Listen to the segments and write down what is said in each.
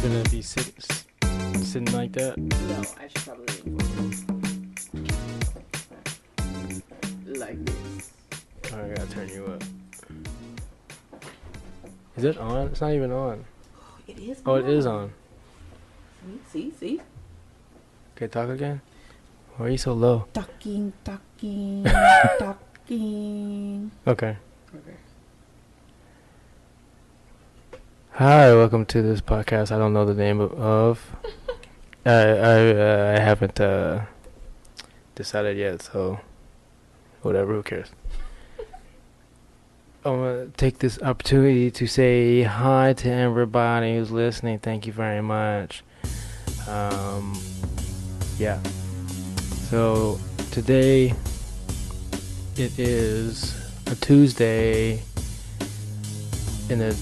gonna be sitting like that? No, I should probably like this. Oh, I gotta turn you up. Is it on? It's not even on. It is. Oh, it is on. See. Okay, talk again. Why are you so low? Talking. Okay. Hi, welcome to this podcast. I don't know the name of. I haven't decided yet, so whatever. Who cares? I want to take this opportunity to say hi to everybody who's listening. Thank you very much. Yeah. So today it is a Tuesday in the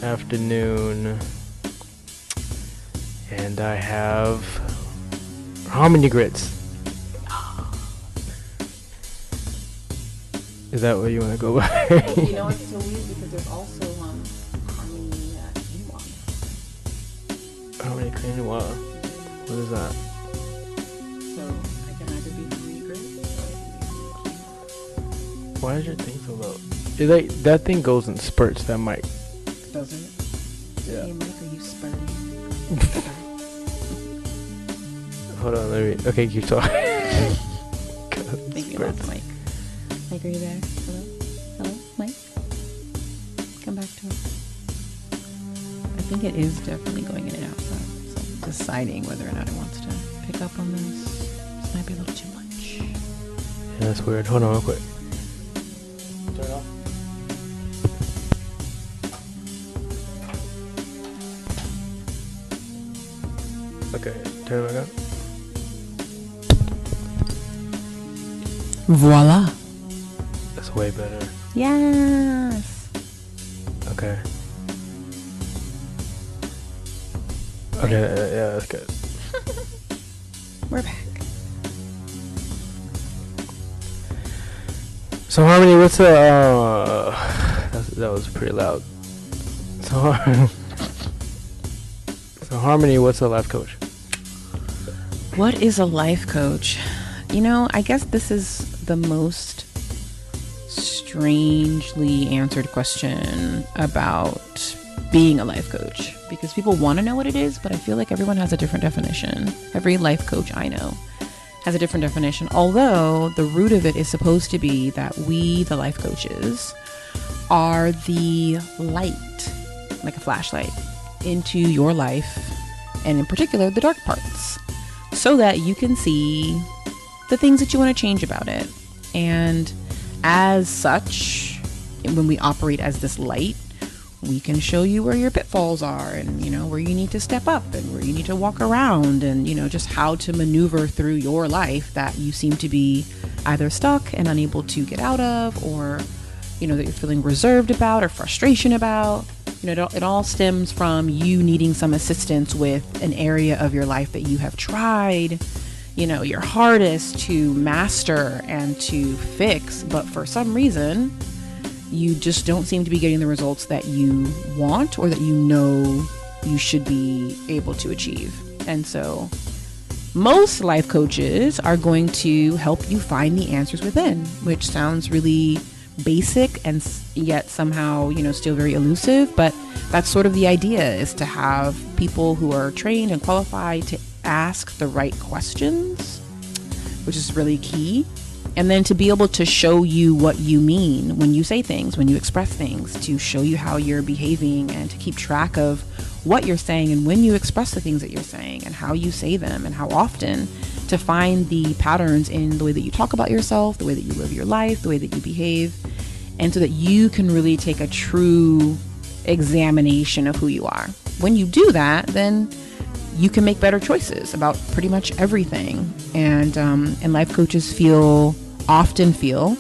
afternoon, and I have harmony grits. Is that what you want to go by? You know, it's so weird because there's also harmony quinoa. Harmony quinoa. What is that? So I can either be harmony grits or quinoa. Why is your thing so low? Is that thing goes in spurts. That mic. Does it? Yeah. Hey, Mike, are you spurting? Hold on, let me. Okay, keep talking. Maybe off the mic. Mike, are you there? Hello, Mike. Come back to us. I think it is definitely going in and out. So I'm deciding whether or not it wants to pick up on this. This might be a little too much. Yeah, that's weird. Hold on, real quick. Turn it off. Okay, turn it back on. Voila. That's way better. Yes. Okay. Okay, yeah, that's good. We're back. So Harmony, what's that was pretty loud. So Harmony, what's a life coach? What is a life coach? You know, I guess this is the most strangely answered question about being a life coach, because people want to know what it is, but I feel like everyone has a different definition. Every life coach I know has a different definition, although the root of it is supposed to be that we, the life coaches, are the light, like a flashlight, into your life, and in particular the dark parts, so that you can see the things that you want to change about it. And as such, when we operate as this light, we can show you where your pitfalls are, and where you need to step up and where you need to walk around, and just how to maneuver through your life that you seem to be either stuck and unable to get out of, or that you're feeling reserved about or frustration about. It all stems from you needing some assistance with an area of your life that you have tried your hardest to master and to fix, but for some reason you just don't seem to be getting the results that you want or that you should be able to achieve. And so most life coaches are going to help you find the answers within, which sounds really basic and yet somehow still very elusive, but that's sort of the idea, is to have people who are trained and qualified to ask the right questions, which is really key, and then to be able to show you what you mean when you say things, when you express things, to show you how you're behaving and to keep track of what you're saying and when you express the things that you're saying and how you say them and how often, to find the patterns in the way that you talk about yourself, the way that you live your life, the way that you behave, and so that you can really take a true examination of who you are. When you do that, then you can make better choices about pretty much everything. And life coaches often feel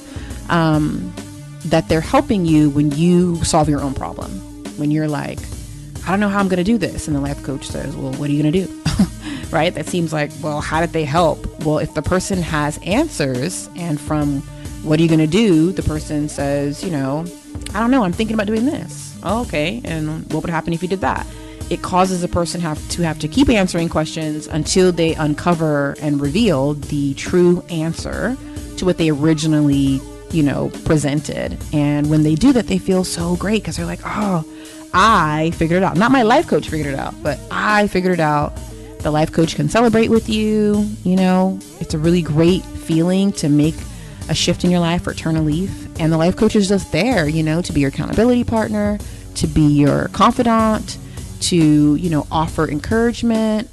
that they're helping you when you solve your own problem. When you're like, I don't know how I'm going to do this. And the life coach says, well, what are you going to do? Right? That seems like, well, how did they help? Well, if the person has answers, and from what are you going to do, the person says, I don't know, I'm thinking about doing this. Oh, okay. And what would happen if you did that? it causes a person have to keep answering questions until they uncover and reveal the true answer to what they originally, presented. And when they do that, they feel so great because they're like, oh, I figured it out. Not my life coach figured it out, but I figured it out. The life coach can celebrate with you. It's a really great feeling to make a shift in your life or turn a leaf. And the life coach is just there, to be your accountability partner, to be your confidant, to, offer encouragement.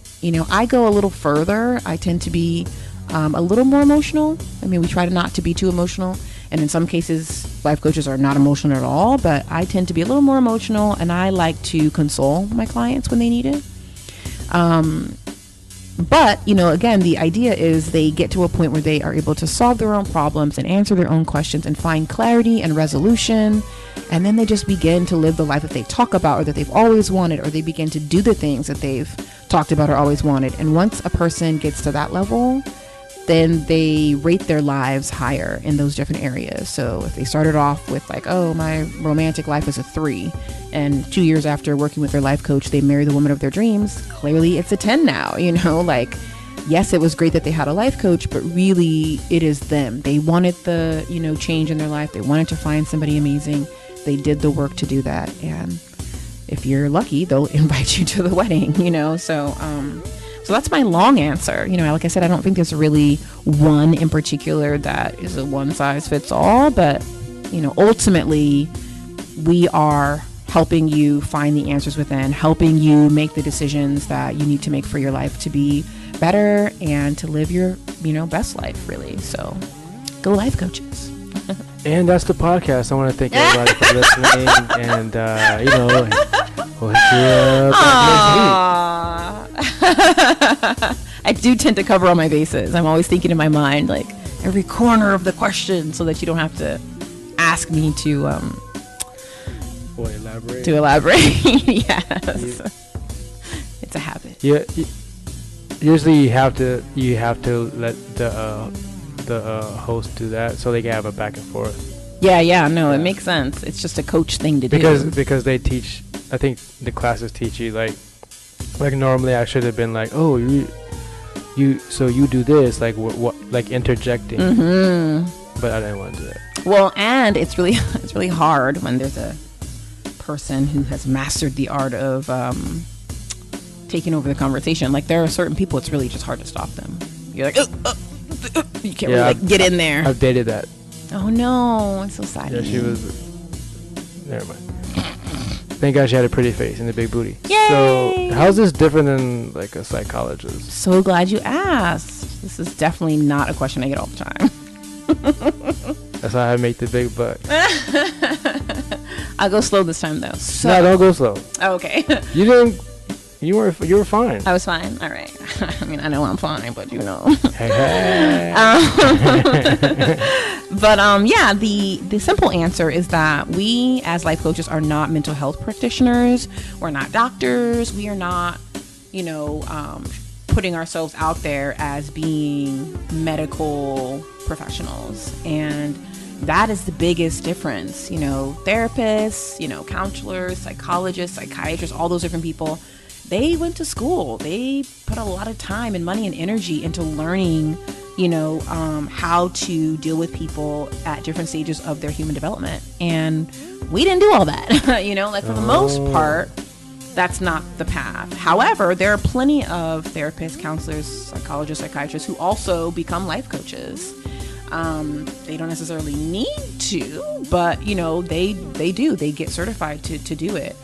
I go a little further. I tend to be a little more emotional. We try not to be too emotional. And in some cases, life coaches are not emotional at all, but I tend to be a little more emotional, and I like to console my clients when they need it. But, again, the idea is they get to a point where they are able to solve their own problems and answer their own questions and find clarity and resolution. And then they just begin to live the life that they talk about or that they've always wanted, or they begin to do the things that they've talked about or always wanted. And once a person gets to that level, then they rate their lives higher in those different areas. So if they started off with like, oh, my romantic life is a 3, and 2 years after working with their life coach, they marry the woman of their dreams, clearly it's a 10 now, yes, it was great that they had a life coach, but really it is them. They wanted the, change in their life. They wanted to find somebody amazing. They did the work to do that. And if you're lucky, they'll invite you to the wedding, So that's my long answer. Like I said, I don't think there's really one in particular that is a one size fits all, but, ultimately we are helping you find the answers within, helping you make the decisions that you need to make for your life to be better and to live your, best life, really. So go life coaches. And that's the podcast. I want to thank everybody for listening, and we'll hit you back next week. I do tend to cover all my bases. I'm always thinking in my mind, like, every corner of the question, so that you don't have to ask me to elaborate. Yes. It's a habit. Yeah. Usually you have to let the host do that so they can have a back and forth. No, it makes sense. It's just a coach thing to do. Because they teach, I think the classes teach you like normally I should have been like, oh, you so you do this, like what like interjecting. Mm-hmm. But I didn't want to do that. Well, and it's really hard when there's a person who has mastered the art of taking over the conversation. Like, there are certain people, it's really just hard to stop them. You're like, you can't really get in there. I've dated that. Oh no, I'm so sad. Yeah, she was. Never mind. Thank God she had a pretty face and a big booty. Yay! So how's this different than like a psychologist? So glad you asked. This is definitely not a question I get all the time. That's how I make the big buck. I'll go slow this time though. So. No, don't go slow. Oh, okay. You were fine. I was fine. All right. I know I'm fine, but Hey. But the simple answer is that we as life coaches are not mental health practitioners. We're not doctors. We are not, putting ourselves out there as being medical professionals. And that is the biggest difference. Therapists, counselors, psychologists, psychiatrists, all those different people, they went to school. They put a lot of time and money and energy into learning, how to deal with people at different stages of their human development. And we didn't do all that, for the most part, that's not the path. However, there are plenty of therapists, counselors, psychologists, psychiatrists who also become life coaches. They don't necessarily need to, but, they do. They get certified to do it.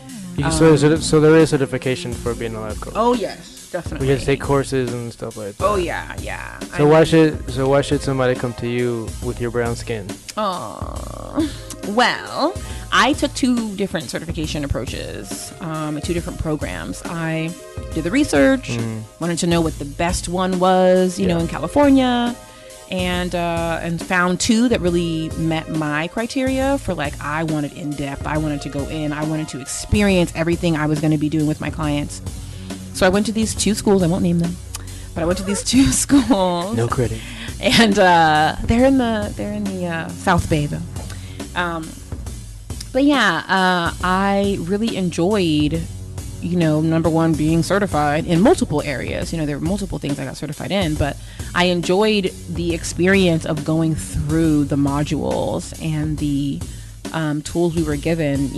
So there is certification for being a life coach. Oh yes, definitely. We can take courses and stuff like that. Oh yeah. So why should somebody come to you with your brown skin? Oh, well, I took 2 different certification approaches, 2 different programs. I did the research, wanted to know what the best one was, in California. And found 2 that really met my criteria for, like, I wanted in-depth. I wanted to go in. I wanted to experience everything I was going to be doing with my clients. So I went to these 2 schools. I won't name them, but I went to these 2 schools. No credit. And they're in the South Bay though. But yeah, I really enjoyed, number one, being certified in multiple areas. There were multiple things I got certified in, but I enjoyed the experience of going through the modules and the tools we were given.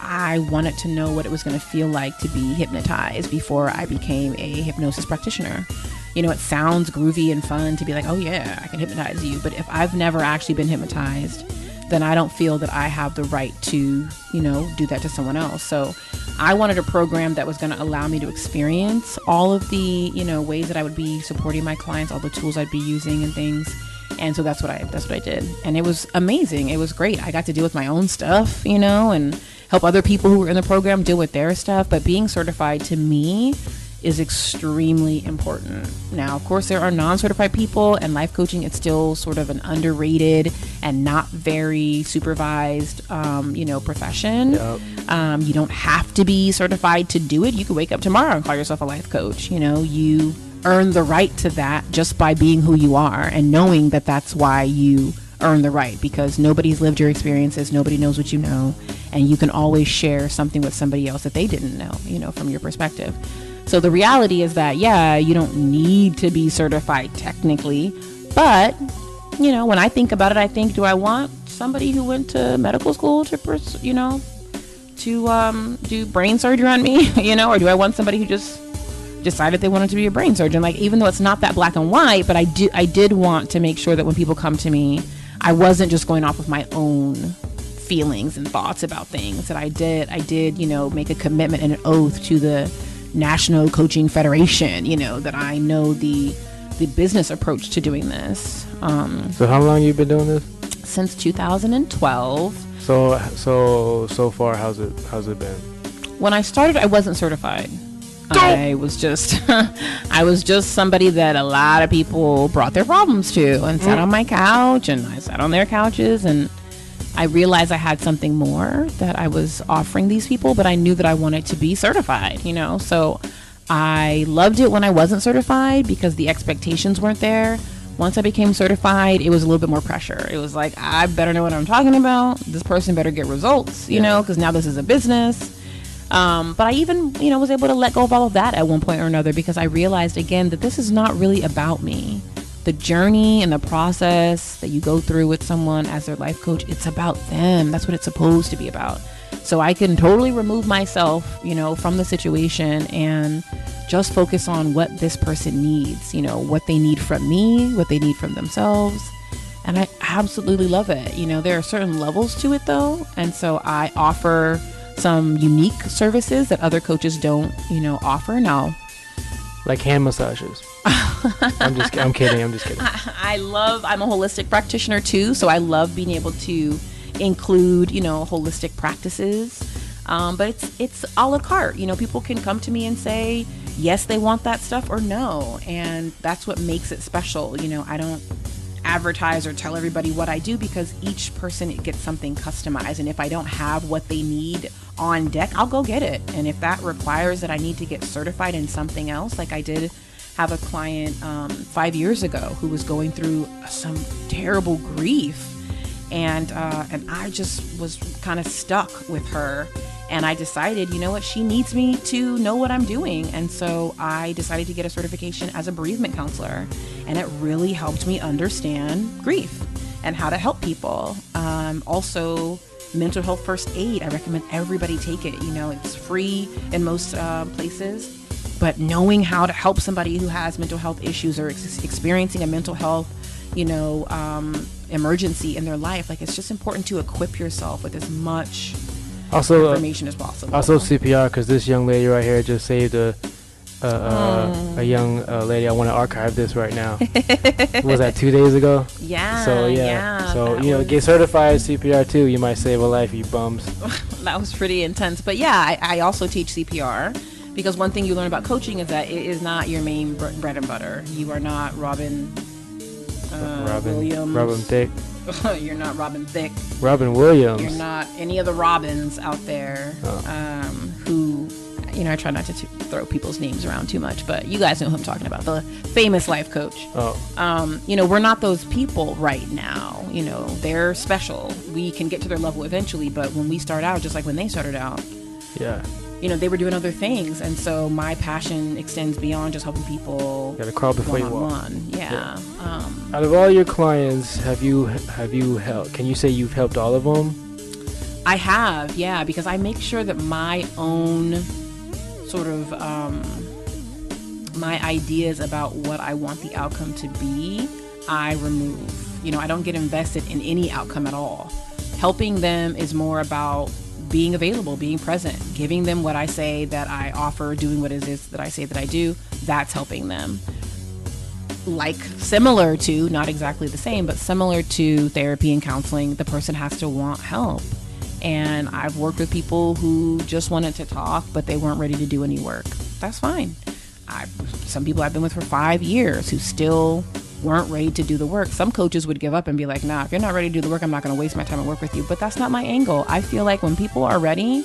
I wanted to know what it was going to feel like to be hypnotized before I became a hypnosis practitioner. It sounds groovy and fun to be like, oh yeah, I can hypnotize you. But if I've never actually been hypnotized, then I don't feel that I have the right to, do that to someone else. So I wanted a program that was going to allow me to experience all of the, ways that I would be supporting my clients, all the tools I'd be using and things. And so that's what I did. And it was amazing. It was great. I got to deal with my own stuff, and help other people who were in the program deal with their stuff. But being certified to me is extremely important. Now, of course, there are non-certified people, and life coaching, it's still sort of an underrated and not very supervised, profession. Yep. You don't have to be certified to do it. You could wake up tomorrow and call yourself a life coach. You earn the right to that just by being who you are and knowing that that's why you earn the right, because nobody's lived your experiences, nobody knows what you know, and you can always share something with somebody else that they didn't know, from your perspective. So the reality is that, yeah, you don't need to be certified technically, but, when I think about it, I think, do I want somebody who went to medical school to do brain surgery on me, or do I want somebody who just decided they wanted to be a brain surgeon? Like, even though it's not that black and white, but I did want to make sure that when people come to me, I wasn't just going off of my own feelings and thoughts about things. That I did, make a commitment and an oath to the National Coaching Federation, that I know the business approach to doing this. So how long you been doing this? Since 2012. So far, how's it been? When I started, I wasn't certified. I was just I was just somebody that a lot of people brought their problems to and sat on my couch, and I sat on their couches, and I realized I had something more that I was offering these people, but I knew that I wanted to be certified, so I loved it when I wasn't certified because the expectations weren't there. Once I became certified, it was a little bit more pressure. It was like, I better know what I'm talking about. This person better get results, because now this is a business. But I even, was able to let go of all of that at one point or another, because I realized again that this is not really about me. The journey and the process that you go through with someone as their life coach, it's about them. That's what it's supposed to be about. So I can totally remove myself, from the situation and just focus on what this person needs, what they need from me, what they need from themselves. And I absolutely love it. There are certain levels to it though. And so I offer some unique services that other coaches don't, offer now. Like hand massages. I'm kidding. I'm just kidding. I'm a holistic practitioner too. So I love being able to include, holistic practices. But it's a la carte. People can come to me and say, yes, they want that stuff or no. And that's what makes it special. I don't advertise or tell everybody what I do, because each person gets something customized, and if I don't have what they need on deck, I'll go get it. And if that requires that I need to get certified in something else, like I did have a client 5 years ago who was going through some terrible grief, and I just was kind of stuck with her. And I decided, she needs me to know what I'm doing. And so I decided to get a certification as a bereavement counselor. And it really helped me understand grief and how to help people. Also, mental health first aid. I recommend everybody take it. It's free in most places. But knowing how to help somebody who has mental health issues or experiencing a mental health, emergency in their life, it's just important to equip yourself with as much information as possible. Also CPR, because this young lady right here just saved a young lady. I want to archive this right now. Was that 2 days ago? Yeah. So yeah. So get certified CPR too. You might save a life, you bums. That was pretty intense. But yeah, I also teach CPR, because one thing you learn about coaching is that it is not your main bread and butter. You are not Robin Williams. Robin Thicke. You're not Robin Thicke. Robin Williams. You're not any of the Robins out there who, I try not to throw people's names around too much, but you guys know who I'm talking about, the famous life coach. We're not those people right now. They're special. We can get to their level eventually, but when we start out, just like when they started out, they were doing other things. And so my passion extends beyond just helping people. Gotta crawl before you walk. Yeah. Out of all your clients, have you helped? Can you say you've helped all of them? I have, yeah, because I make sure that my own sort of my ideas about what I want the outcome to be, I remove. I don't get invested in any outcome at all. Helping them is more about being available, being present, giving them what I say that I offer, doing what it is that I say that I do. That's helping them. Like similar to, not exactly the same, but similar to therapy and counseling, the person has to want help. And I've worked with people who just wanted to talk, but they weren't ready to do any work. That's fine. Some people I've been with for 5 years who still weren't ready to do the work. Some coaches would give up and be like, nah, if you're not ready to do the work, I'm not going to waste my time and work with you. But that's not my angle. I feel like when people are ready,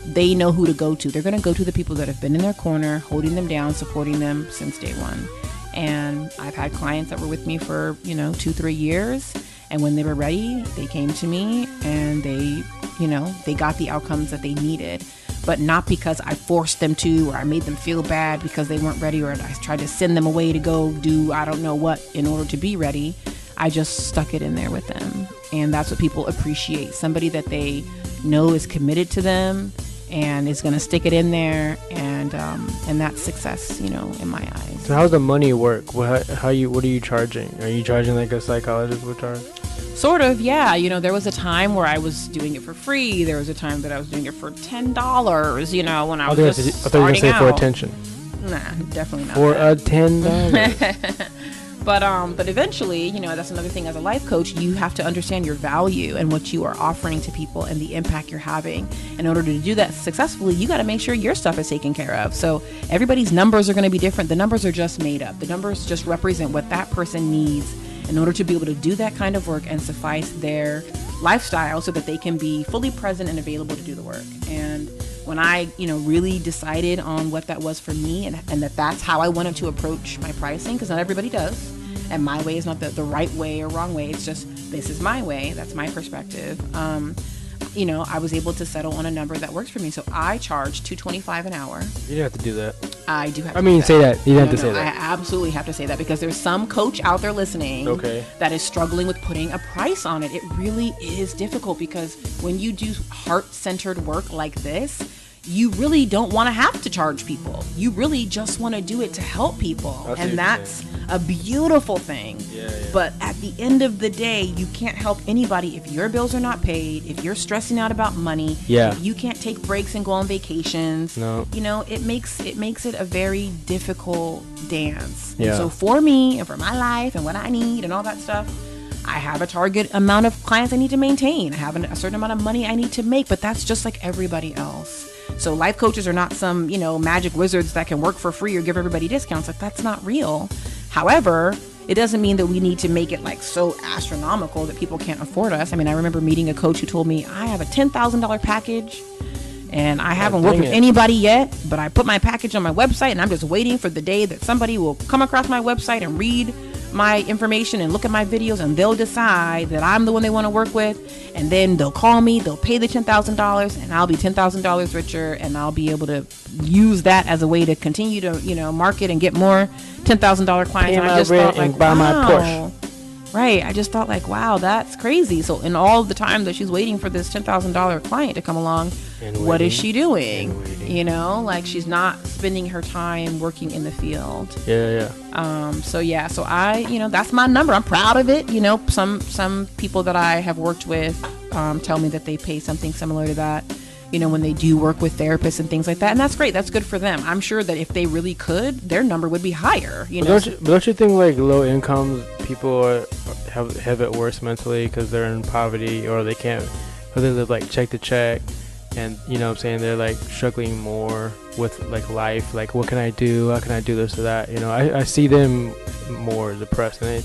they know who to go to. They're going to go to the people that have been in their corner, holding them down, supporting them since day one. And I've had clients that were with me for, 2-3 years. And when they were ready, they came to me and they got the outcomes that they needed. But not because I forced them to, or I made them feel bad because they weren't ready, or I tried to send them away to go do I don't know what in order to be ready. I just stuck it in there with them. And that's what people appreciate. Somebody that they know is committed to them and is going to stick it in there. And that's success, in my eyes. So how's the money work? What are you charging? Are you charging like a psychologist would charge? Sort of, yeah. There was a time where I was doing it for free. There was a time that I was doing it for $10, when I was just starting out. I thought you were going to say for attention. Nah, definitely not. For a $10. But eventually, that's another thing. As a life coach, you have to understand your value and what you are offering to people and the impact you're having. In order to do that successfully, you got to make sure your stuff is taken care of. So everybody's numbers are going to be different. The numbers are just made up. The numbers just represent what that person needs in order to be able to do that kind of work and suffice their lifestyle so that they can be fully present and available to do the work. And when I, really decided on what that was for me and that's how I wanted to approach my pricing, because not everybody does. And my way is not the right way or wrong way. It's just, this is my way. That's my perspective. I was able to settle on a number that works for me. So I charge $225 an hour. You don't have to do that. I do have to say that. You don't have to say that. I absolutely have to say that because there's some coach out there listening that is struggling with putting a price on it. It really is difficult because when you do heart-centered work like this, you really don't want to have to charge people. You really just want to do it to help people. That's a beautiful thing. Yeah. But at the end of the day, you can't help anybody if your bills are not paid, if you're stressing out about money, if you can't take breaks and go on vacations. No. It makes it a very difficult dance. Yeah. And so for me and for my life and what I need and all that stuff, I have a target amount of clients I need to maintain. I have a certain amount of money I need to make, but that's just like everybody else. So life coaches are not some, magic wizards that can work for free or give everybody discounts. Like, that's not real. However, it doesn't mean that we need to make it like so astronomical that people can't afford us. I mean, I remember meeting a coach who told me, I have a $10,000 package and I haven't worked with anybody yet, but I put my package on my website and I'm just waiting for the day that somebody will come across my website and read my information and look at my videos and they'll decide that I'm the one they want to work with, and then they'll call me, they'll pay the $10,000 and I'll be $10,000 richer, and I'll be able to use that as a way to continue to market and get more $10,000 clients. And I just thought like, wow. My Porsche. Right. I just thought like, wow, that's crazy. So in all the time that she's waiting for this $10,000 client to come along, what is she doing? Like she's not spending her time working in the field. Yeah. So I, that's my number. I'm proud of it. Some people that I have worked with tell me that they pay something similar to that, when they do work with therapists and things like that. And that's great. That's good for them. I'm sure that if they really could, their number would be higher. Don't you think like low income people have it worse mentally because they're in poverty, or they can't, or they live like check to check, and they're like struggling more with like life, like what can I do, how can I do this or that. I see them more depressed than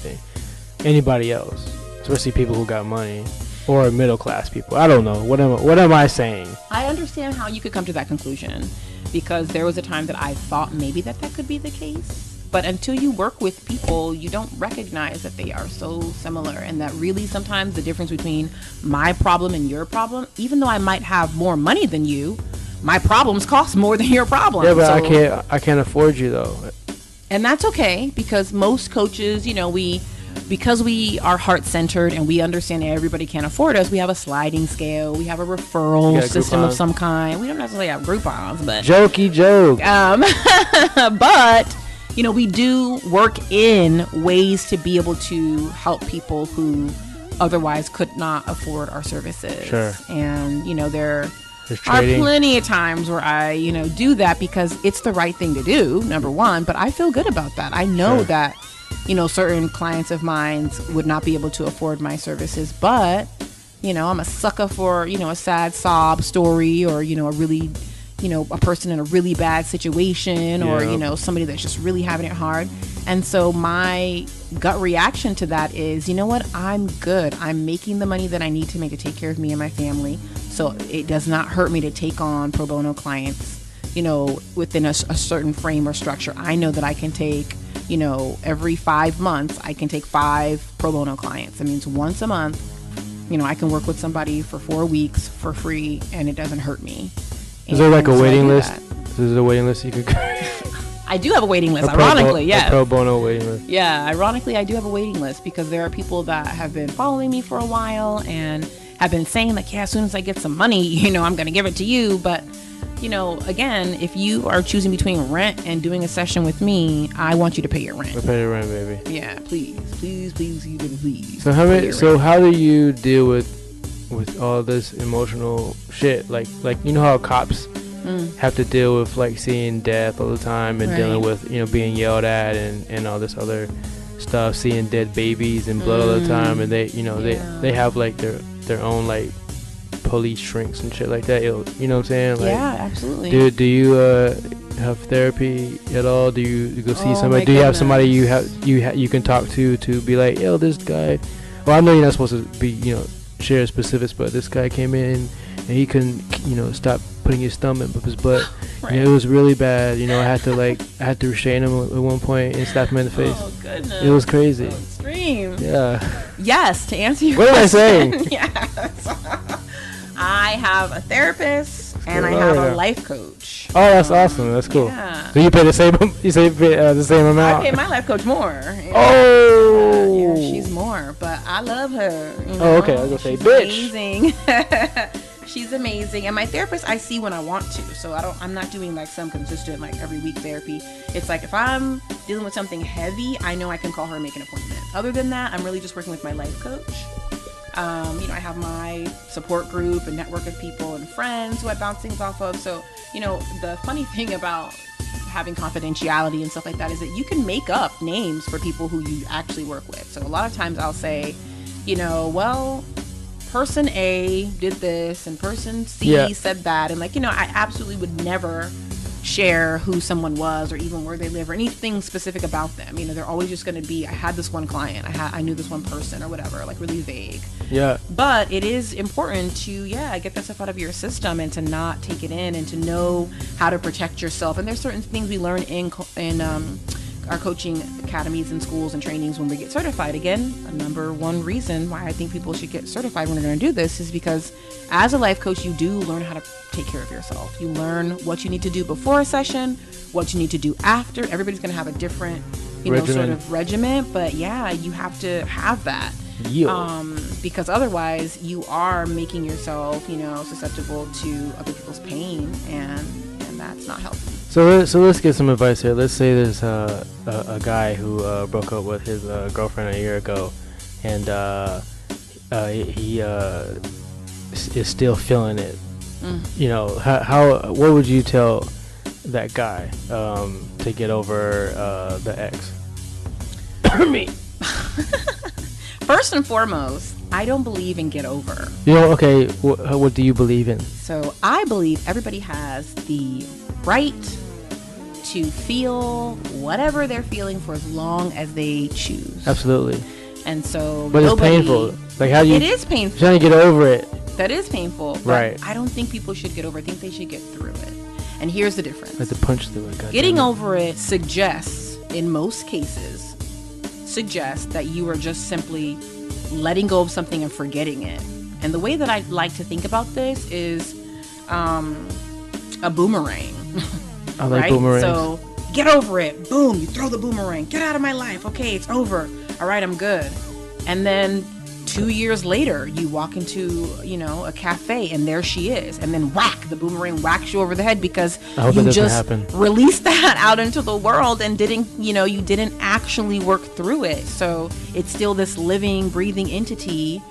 anybody else, especially people who got money or middle class people. I don't know, what am I saying? I understand how you could come to that conclusion, because there was a time that I thought maybe that could be the case. But until you work with people, you don't recognize that they are so similar, and that really sometimes the difference between my problem and your problem, even though I might have more money than you, my problems cost more than your problems. Yeah, but I can't afford you though. And that's okay, because most coaches, because we are heart-centered and we understand everybody can't afford us, we have a sliding scale, we have a referral system of some kind. We don't necessarily have Groupons, but jokey joke. But we do work in ways to be able to help people who otherwise could not afford our services. Sure. And there are plenty of times where I do that because it's the right thing to do, number one, but I feel good about that. I know that certain clients of mine would not be able to afford my services, but I'm a sucker for a sad sob story, or a really a person in a really bad situation, or somebody that's just really having it hard. And so my gut reaction to that is, what, I'm good. I'm making the money that I need to make to take care of me and my family, so it does not hurt me to take on pro bono clients within a certain frame or structure. I know that I can take every 5 months I can take 5 pro bono clients. That means once a month I can work with somebody for 4 weeks for free, and it doesn't hurt me. Is there like a waiting list? Is there a waiting list you could I do have a waiting list, ironically, yeah. A pro bono waiting list. Yeah, ironically, I do have a waiting list, because there are people that have been following me for a while and have been saying, like, yeah, as soon as I get some money, I'm going to give it to you. But, again, if you are choosing between rent and doing a session with me, I want you to pay your rent. Pay your rent, baby. Yeah, please, you can please. So how do you deal with all this emotional shit? Like how cops have to deal with like seeing death all the time, and dealing with being yelled at and all this other stuff, seeing dead babies and blood all the time, and they have like their own like police shrinks and shit like that. You know what I'm saying? Like, yeah, absolutely. Do you have therapy at all? Do you go see somebody? Do you have somebody you can talk to be like, yo, this guy? Well, I know you're not supposed to be share specifics, but this guy came in and he couldn't stop putting his thumb up his butt. Right. It was really bad. I had to restrain him at one point and slap him in the face. Oh goodness, it was crazy. So extreme. Yeah. Yes, to answer your question. What am I saying? Yes. I have a therapist and I have a life coach. Oh, that's awesome. That's cool. Yeah. So you pay the same. You say the same amount. I pay my life coach more. Oh. Yeah, she's more, but I love her. Oh, okay. I was gonna say, bitch. Amazing. She's amazing. And my therapist, I see when I want to. So I'm not doing like some consistent like every week therapy. It's like if I'm dealing with something heavy, I know I can call her and make an appointment. Other than that, I'm really just working with my life coach. I have my support group and network of people and friends who I bounce things off of. So, the funny thing about having confidentiality and stuff like that is that you can make up names for people who you actually work with. So a lot of times I'll say, well, person A did this and person C said that. And I absolutely would never share who someone was or even where they live or anything specific about them. They're always just going to be, I had this one client, I knew this one person or whatever, like really vague. Yeah. But it is important to, get that stuff out of your system and to not take it in and to know how to protect yourself. And there's certain things we learn in our coaching academies and schools and trainings when we get certified. Again, a number one reason why I think people should get certified when they're going to do this is because as a life coach, you do learn how to take care of yourself. You learn what you need to do before a session, what you need to do after. Everybody's going to have a different, sort of regimen, but you have to have that. Because otherwise you are making yourself, susceptible to other people's pain, and that's not healthy. So let's get some advice here. Let's say there's a guy who broke up with his girlfriend a year ago, and he is still feeling it. How what would you tell that guy to get over the ex? Me. First and foremost, I don't believe in get over. Okay, what do you believe in? So I believe everybody has the right to feel whatever they're feeling for as long as they choose. Absolutely. And so, but it's painful. Like how you? It is painful. Trying to get over it. That is painful. But right. I don't think people should get over it. I think they should get through it. And here's the difference. Like to punch through it. Getting over it suggests, in most cases, that you are just simply letting go of something and forgetting it. And the way that I like to think about this is, a boomerang. I like right? boomerangs. So get over it. Boom, you throw the boomerang. Get out of my life. Okay, it's over. All right, I'm good. And then 2 years later, you walk into, a cafe and there she is. And then whack, the boomerang whacks you over the head because you just released that out into the world and you didn't actually work through it. So it's still this living, breathing entity,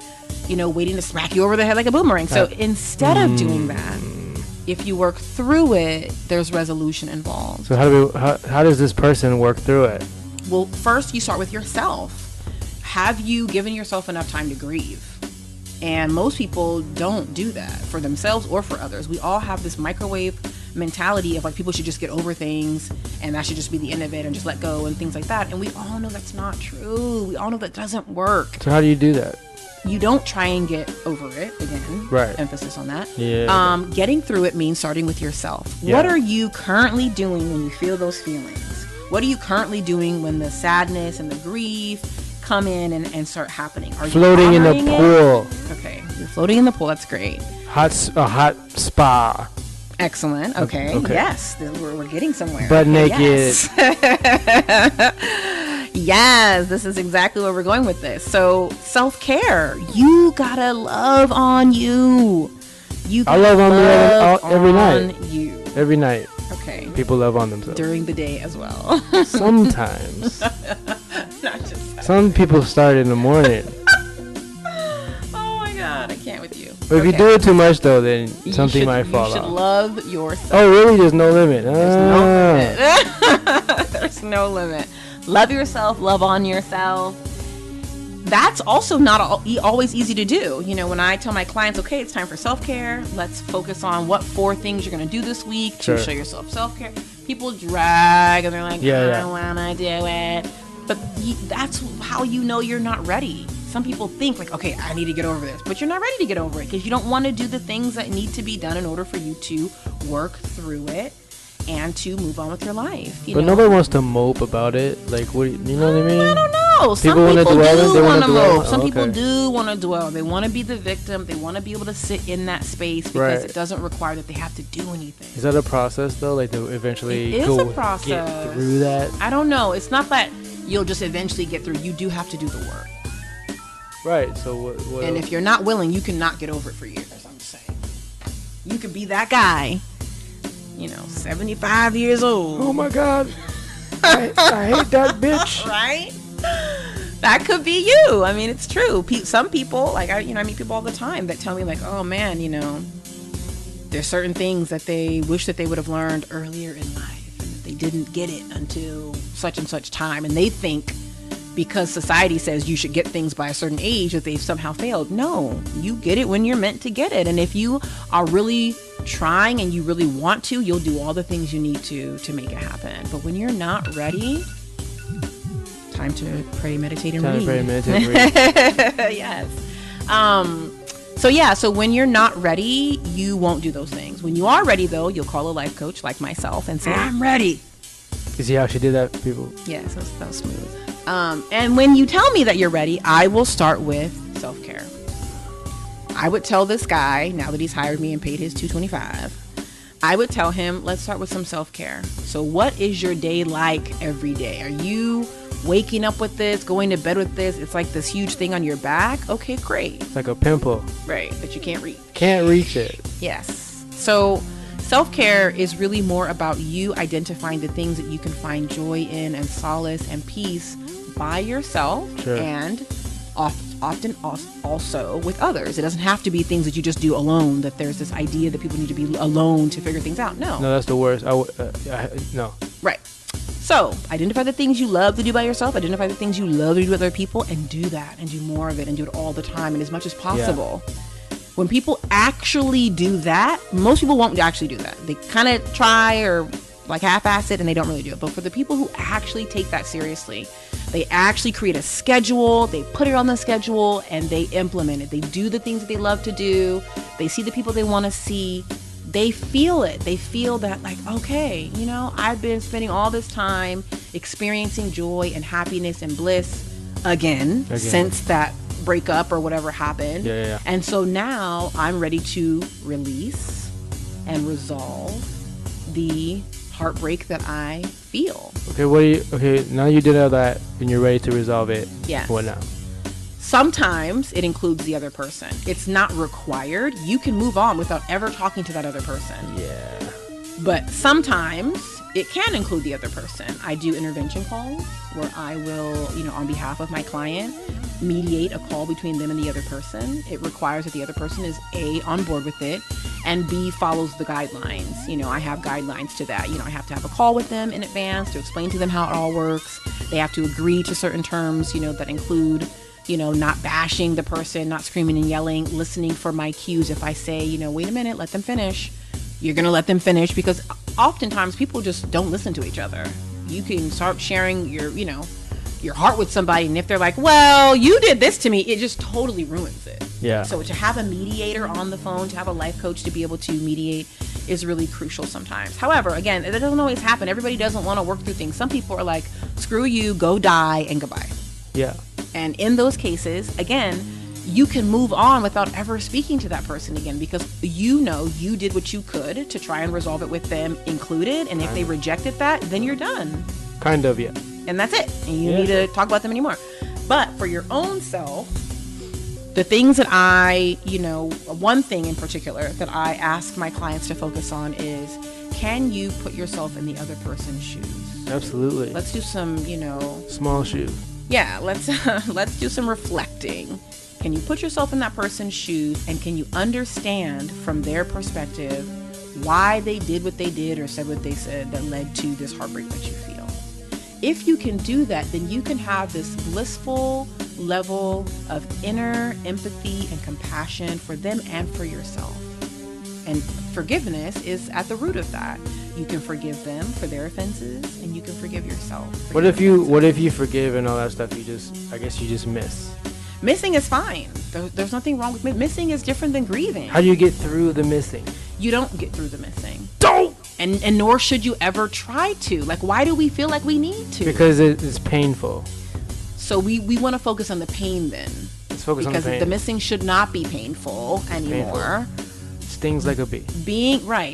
waiting to smack you over the head like a boomerang. So instead of doing that, if you work through it, there's resolution involved. So how does this person work through it? Well, first you start with yourself. Have you given yourself enough time to grieve? And most people don't do that for themselves or for others. We all have this microwave mentality of like people should just get over things and that should just be the end of it and just let go and things like that. And we all know that's not true. We all know that doesn't work. So how do you do that? You don't try and get over it again. Right. Emphasis on that. Yeah. Getting through it means starting with yourself. Yeah. What are you currently doing when you feel those feelings? What are you currently doing when the sadness and the grief come in and start happening? Are you floating in the pool? Okay, you're floating in the pool. That's great. A hot spa. Excellent. Okay. Yes, we're getting somewhere. Butt naked. Yes. Yes, this is exactly where we're going with this. So self-care. You gotta love on you. I love on me every night. You. Every night. Okay. People love on themselves. During the day as well. Sometimes. Not just that. Some people start in the morning. Oh my God, I can't with you. But if you do it too much though, then something might fall off. You should love yourself. Oh really? There's no limit. There's no limit. There's no limit. Love yourself. Love on yourself. That's also not always easy to do. When I tell my clients, okay, it's time for self-care. Let's focus on what 4 things you're going to do this week to show yourself self-care. People drag and they're like, I don't want to do it. But that's how you know you're not ready. Some people think like, okay, I need to get over this. But you're not ready to get over it because you don't want to do the things that need to be done in order for you to work through it and to move on with your life. But nobody wants to mope about it. Like, what? You know what I mean? I don't know. Some people do want to mope. Some people do want to dwell. They want to be the victim. They want to be able to sit in that space because it doesn't require that they have to do anything. Is that a process though? Like to eventually get through that? I don't know. It's not that you'll just eventually get through. You do have to do the work. Right. So what and else? If you're not willing, you cannot get over it for years. I'm just saying. You could be that guy. 75 years old. Oh my God. I hate that bitch. Right? That could be you. I mean, it's true. Some people, like I meet people all the time that tell me like, oh man, there's certain things that they wish that they would have learned earlier in life and that they didn't get it until such and such time. And they think because society says you should get things by a certain age that they've somehow failed. No, you get it when you're meant to get it. And if you are really trying and you really want to, you'll do all the things you need to make it happen. But when you're not ready, time to pray, meditate, and read. Yes. So when you're not ready, you won't do those things. When you are ready, though, you'll call a life coach like myself and say, I'm ready. You see how she did that, people? Yes, that was smooth. And when you tell me that you're ready, I will start with self-care. I would tell this guy, now that he's hired me and paid his $225, I would tell him, let's start with some self-care. So what is your day like every day? Are you waking up with this, going to bed with this? It's like this huge thing on your back. Okay, great. It's like a pimple. Right, that you can't reach. Can't reach it. Yes. So self-care is really more about you identifying the things that you can find joy in and solace and peace by yourself and often also with others. It doesn't have to be things that you just do alone, that there's this idea that people need to be alone to figure things out. No, that's the worst. No. Right. So identify the things you love to do by yourself, identify the things you love to do with other people, and do that and do more of it and do it all the time and as much as possible. Yeah. When people actually do that, most people won't actually do that. They kind of try or like half-ass it and they don't really do it. But for the people who actually take that seriously, they actually create a schedule, they put it on the schedule, and they implement it. They do the things that they love to do. They see the people they want to see. They feel it. They feel that like, okay, I've been spending all this time experiencing joy and happiness and bliss again. Since that breakup or whatever happened. Yeah. And so now I'm ready to release and resolve the heartbreak that I feel. Okay, now you did all that and you're ready to resolve it. Yes. What now? Sometimes it includes the other person. It's not required. You can move on without ever talking to that other person. Yeah. But sometimes it can include the other person. I do intervention calls where I will, on behalf of my client, mediate a call between them and the other person. It requires that the other person is A, on board with it, and B, follows the guidelines. I have guidelines to that. I have to have a call with them in advance to explain to them how it all works. They have to agree to certain terms, that include, not bashing the person, not screaming and yelling, listening for my cues. If I say, wait a minute, let them finish, you're going to let them finish, because oftentimes people just don't listen to each other. You can start sharing your heart with somebody, and if they're like, well, you did this to me, it just totally ruins it. Yeah. So to have a mediator on the phone, to have a life coach to be able to mediate is really crucial sometimes. However, again, it doesn't always happen. Everybody doesn't want to work through things. Some people are like, screw you, go die, and goodbye. Yeah. And in those cases, again, you can move on without ever speaking to that person again, because you did what you could to try and resolve it with them included. And if they rejected that, then you're done. Kind of, yeah. And that's it. And you need to talk about them anymore. But for your own self, the things that one thing in particular that I ask my clients to focus on is, can you put yourself in the other person's shoes? Absolutely. Let's do some, small shoes. Yeah, let's do some reflecting. Can you put yourself in that person's shoes, and can you understand from their perspective why they did what they did or said what they said that led to this heartbreak that you feel? If you can do that, then you can have this blissful level of inner empathy and compassion for them and for yourself. And forgiveness is at the root of that. You can forgive them for their offenses, and you can forgive yourself. What if you forgive and all that stuff? You just miss. Missing is fine. There's nothing wrong with missing. Is different than grieving. How do you get through the missing? You don't get through the missing. Don't. And nor should you ever try to. Like, why do we feel like we need to? Because it's painful. So we want to focus on the pain then. Let's focus on the pain. Because the missing should not be painful anymore. Stings like a bee.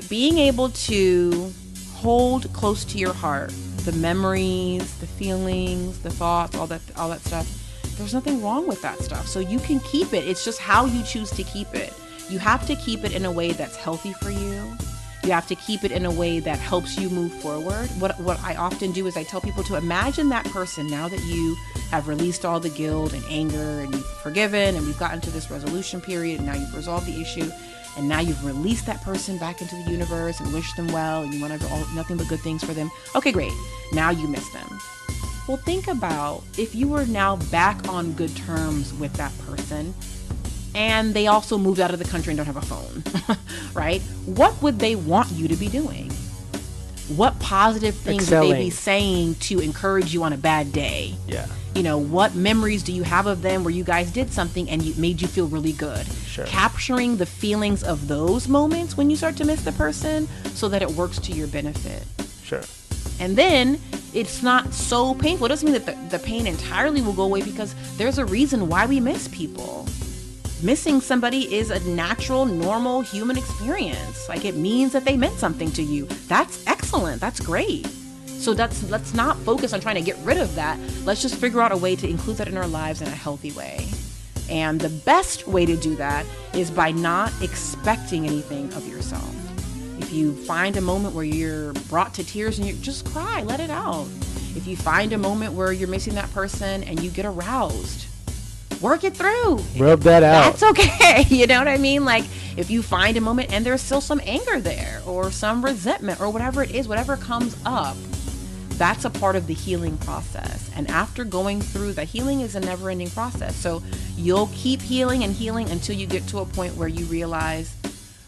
Being able to hold close to your heart the memories, the feelings, the thoughts, all that stuff. There's nothing wrong with that stuff. So you can keep it. It's just how you choose to keep it. You have to keep it in a way that's healthy for you. You have to keep it in a way that helps you move forward. What I often do is I tell people to imagine that person now that you have released all the guilt and anger and you've forgiven and we've gotten to this resolution period and now you've resolved the issue and now you've released that person back into the universe and wished them well and you want to do nothing but good things for them. Okay, great. Now you miss them. Well, think about if you were now back on good terms with that person and they also moved out of the country and don't have a phone, right? What would they want you to be doing? What positive things would they be saying to encourage you on a bad day? Yeah. What memories do you have of them where you guys did something and it made you feel really good? Sure. Capturing the feelings of those moments when you start to miss the person so that it works to your benefit. Sure. And then it's not so painful. It doesn't mean that the pain entirely will go away because there's a reason why we miss people. Missing somebody is a natural, normal human experience. Like, it means that they meant something to you. That's excellent. That's great. So let's not focus on trying to get rid of that. Let's just figure out a way to include that in our lives in a healthy way. And the best way to do that is by not expecting anything of yourself. If you find a moment where you're brought to tears and you just cry, let it out. If you find a moment where you're missing that person and you get aroused, work it through. Rub that out. That's okay. You know what I mean? Like, if you find a moment and there's still some anger there or some resentment or whatever it is, whatever comes up, that's a part of the healing process. And after going through, the healing is a never-ending process. So you'll keep healing and healing until you get to a point where you realize,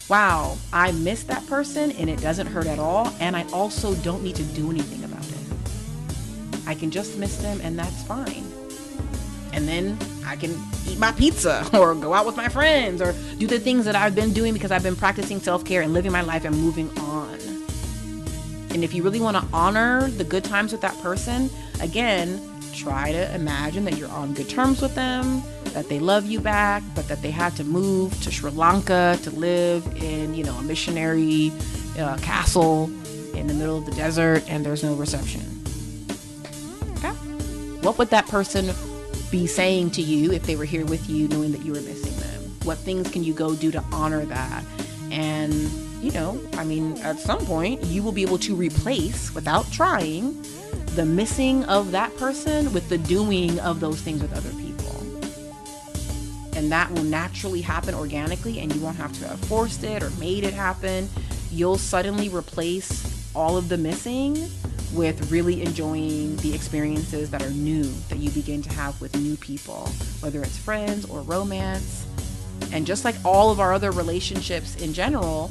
wow, I missed that person and it doesn't hurt at all. And I also don't need to do anything about it. I can just miss them and that's fine. And then I can eat my pizza or go out with my friends or do the things that I've been doing because I've been practicing self-care and living my life and moving on. And if you really want to honor the good times with that person, again, try to imagine that you're on good terms with them, that they love you back, but that they had to move to Sri Lanka to live in, a missionary castle in the middle of the desert and there's no reception. Okay. What would that person be saying to you if they were here with you, knowing that you were missing them? What things can you go do to honor that? And, you know, I mean, at some point you will be able to replace, without trying, the missing of that person with the doing of those things with other people. And that will naturally happen organically, and you won't have to have forced it or made it happen. You'll suddenly replace all of the missing with really enjoying the experiences that are new, that you begin to have with new people, whether it's friends or romance. And just like all of our other relationships in general,